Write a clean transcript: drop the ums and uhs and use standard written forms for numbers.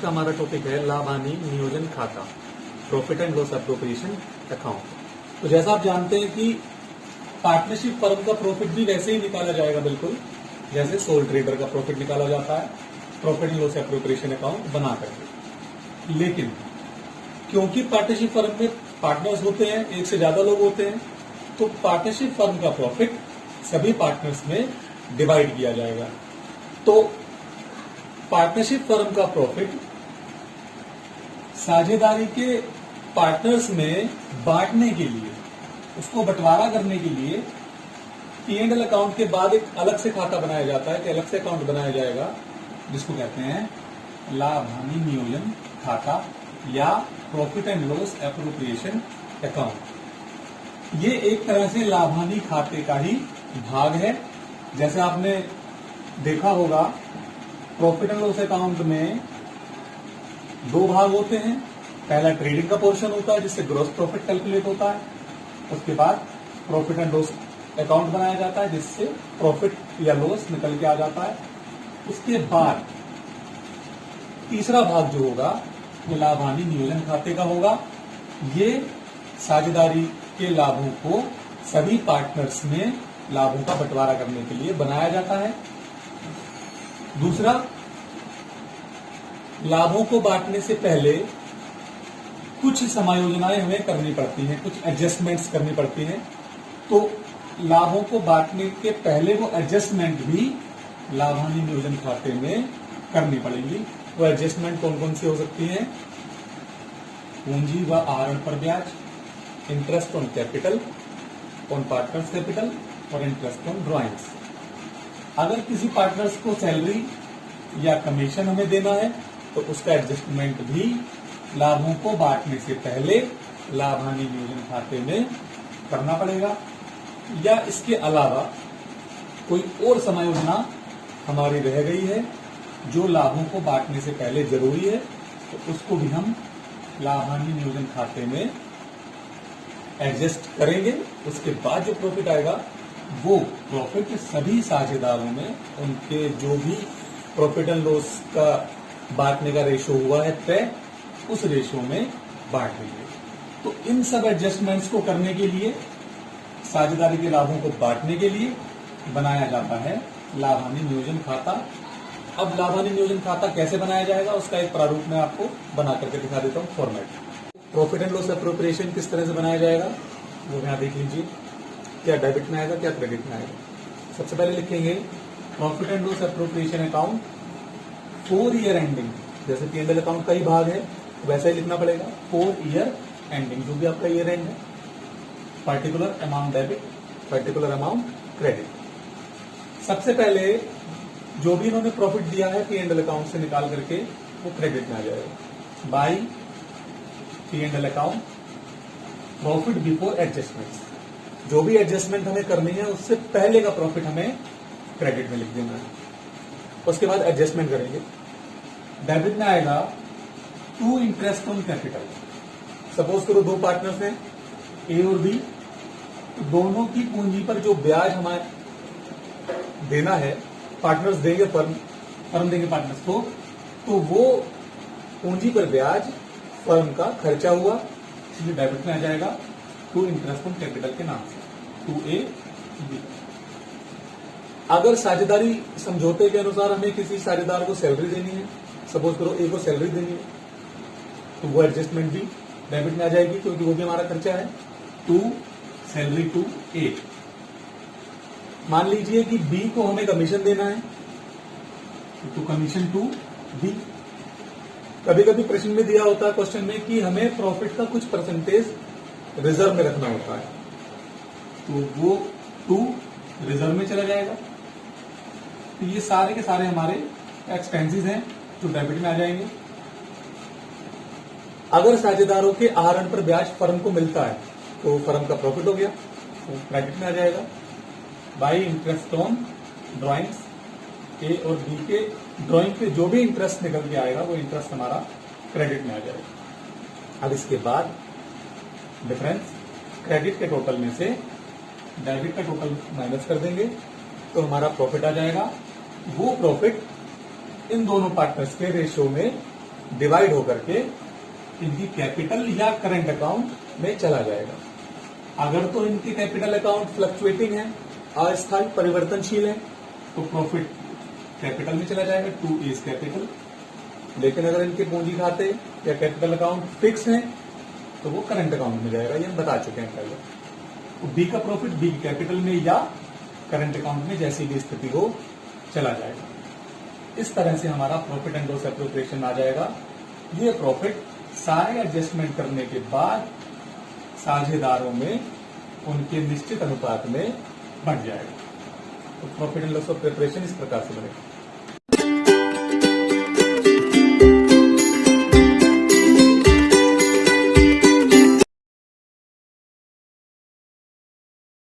का हमारा टॉपिक है लाभ हानि नियोजन खाता, profit and loss appropriation account. तो जैसा आप जानते हैं कि पार्टनरशिप फर्म का प्रॉफिट भी वैसे ही निकाला जाएगा, बिल्कुल जैसे सोल ट्रेडर का प्रॉफिट निकाला जाता है profit and loss appropriation account बना करके। लेकिन क्योंकि पार्टनरशिप फर्म में पार्टनर्स होते हैं, एक से ज्यादा लोग होते हैं, तो पार्टनरशिप फर्म का प्रॉफिट सभी पार्टनर्स में डिवाइड किया जाएगा। तो पार्टनरशिप फर्म का प्रॉफिट साझेदारी के पार्टनर्स में बांटने के लिए, उसको बंटवारा करने के लिए P&L अकाउंट के बाद एक अलग से खाता बनाया जाता है, कि अलग से अकाउंट बनाया जाएगा जिसको कहते हैं लाभ हानि नियोजन खाता या profit and loss appropriation account. ये एक तरह से लाभ हानि खाते का ही भाग है। जैसे आपने देखा होगा प्रॉफिट एंड लॉस अकाउंट में दो भाग होते हैं। पहला ट्रेडिंग का पोर्शन होता है जिससे ग्रॉस प्रॉफिट कैलकुलेट होता है, उसके बाद प्रॉफिट एंड लॉस अकाउंट बनाया जाता है जिससे प्रॉफिट या लॉस निकल के आ जाता है। उसके बाद तीसरा भाग जो होगा वो लाभ हानि नियोजन खाते का होगा। ये साझेदारी के लाभों को सभी पार्टनर्स में लाभों का बंटवारा करने के लिए बनाया जाता है। दूसरा, लाभों को बांटने से पहले कुछ समायोजनाएं हमें करनी पड़ती हैं, कुछ एडजस्टमेंट्स करनी पड़ती हैं। तो लाभों को बांटने के पहले वो एडजस्टमेंट भी लाभ हानि नियोजन खाते में करनी पड़ेगी। वो एडजस्टमेंट कौन कौन सी हो सकती हैं? पूंजी व आहरण पर ब्याज, interest on capital, on partners capital और इंटरेस्ट ऑन ड्रॉइंग्स। अगर किसी पार्टनर्स को सैलरी या कमीशन हमें देना है तो उसका एडजस्टमेंट भी लाभों को बांटने से पहले लाभ हानि नियोजन खाते में करना पड़ेगा। या इसके अलावा कोई और समायोजना हमारी रह गई है जो लाभों को बांटने से पहले जरूरी है, तो उसको भी हम लाभ हानि नियोजन खाते में एडजस्ट करेंगे। उसके बाद जो प्रॉफिट आएगा वो प्रॉफिट सभी साझेदारों में उनके जो भी प्रॉफिट एंड लॉस का बांटने का रेशो हुआ है तय, उस रेशो में बांट देंगे। तो इन सब एडजस्टमेंट्स को करने के लिए, साझेदारी के लाभों को बांटने के लिए बनाया जाता है लाभ हानि नियोजन खाता। अब लाभ हानि नियोजन खाता कैसे बनाया जाएगा उसका एक प्रारूप मैं आपको बना करके दिखा देता हूँ, format. Profit and loss appropriation किस तरह से बनाया जाएगा वो यहाँ देख लीजिए। क्या डेबिट में आएगा, क्या क्रेडिट में आएगा। सबसे पहले लिखेंगे profit and loss appropriation account for year ending. जैसे P&L अकाउंट का ही भाग है वैसा ही लिखना पड़ेगा, फॉर ईयर एंडिंग, जो भी आपका ईयर एंड है। Particular amount debit, particular amount credit. सबसे पहले जो भी इन्होंने प्रॉफिट दिया है P&L अकाउंट से निकाल करके वो क्रेडिट में आ जाएगा। By P&L account profit before adjustments. जो भी एडजस्टमेंट हमें करनी है उससे पहले का प्रॉफिट हमें क्रेडिट में लिख देना है। उसके बाद एडजस्टमेंट करेंगे। डेबिट में आएगा to interest on capital. Suppose करो दो पार्टनर्स हैं ए और बी, तो दोनों की पूंजी पर जो ब्याज हमें देना है, पार्टनर्स देंगे, फर्म देंगे पार्टनर्स को, तो वो पूंजी पर ब्याज फर्म का खर्चा हुआ, इसलिए डेबिट में आ जाएगा टू इंटरेस्ट ऑन कैपिटल के नाम से, 2A/B। अगर साझेदारी समझौते के अनुसार हमें किसी साझेदार को सैलरी देनी है, सपोज करो ए को सैलरी देनी है, तो वो एडजस्टमेंट भी डेबिट में आ जाएगी क्योंकि वो भी हमारा खर्चा है, टू सैलरी टू ए। मान लीजिए कि बी को हमें कमीशन देना है, तो कमीशन टू बी। कभी कभी प्रश्न में दिया होता है क्वेश्चन में कि हमें प्रॉफिट का कुछ परसेंटेज रिजर्व में रखना होता है, तो वो टू रिजर्व में चला जाएगा। तो ये सारे के सारे हमारे एक्सपेंसेस हैं जो डेबिट में आ जाएंगे। अगर साझेदारों के आहरण पर ब्याज फर्म को मिलता है तो फर्म का प्रॉफिट हो गया, तो क्रेडिट में आ जाएगा। बाय इंटरेस्ट ऑन ड्रॉइंग्स, ए और बी के ड्रॉइंग पे जो भी इंटरेस्ट निकल के आएगा वो इंटरेस्ट हमारा क्रेडिट में आ जाएगा। अब इसके बाद डिफरेंस क्रेडिट के टोटल में से डेबिट का टोटल माइनस कर देंगे तो हमारा प्रॉफिट आ जाएगा। वो प्रॉफिट इन दोनों पार्टनर्स के रेशियो में डिवाइड होकर के इनकी कैपिटल या करंट अकाउंट में चला जाएगा। अगर तो इनके कैपिटल अकाउंट फ्लक्चुएटिंग है, अस्थायी परिवर्तनशील है, तो प्रॉफिट कैपिटल में चला जाएगा, टू इज कैपिटल। लेकिन अगर इनके पूंजी खाते या कैपिटल अकाउंट फिक्स है तो वो करंट अकाउंट में जाएगा, ये हम बता चुके हैं पहले। तो बी का प्रॉफिट बी कैपिटल में या करंट अकाउंट में जैसी भी स्थिति हो चला जाएगा। इस तरह से हमारा प्रॉफिट एंड लॉस एप्रोप्रिएशन आ जाएगा। ये प्रॉफिट सारे एडजस्टमेंट करने के बाद साझेदारों में उनके निश्चित अनुपात में बढ़ जाएगा। तो प्रॉफिट एंड लॉस एप्रोप्रिएशन इस प्रकार से बनेगा।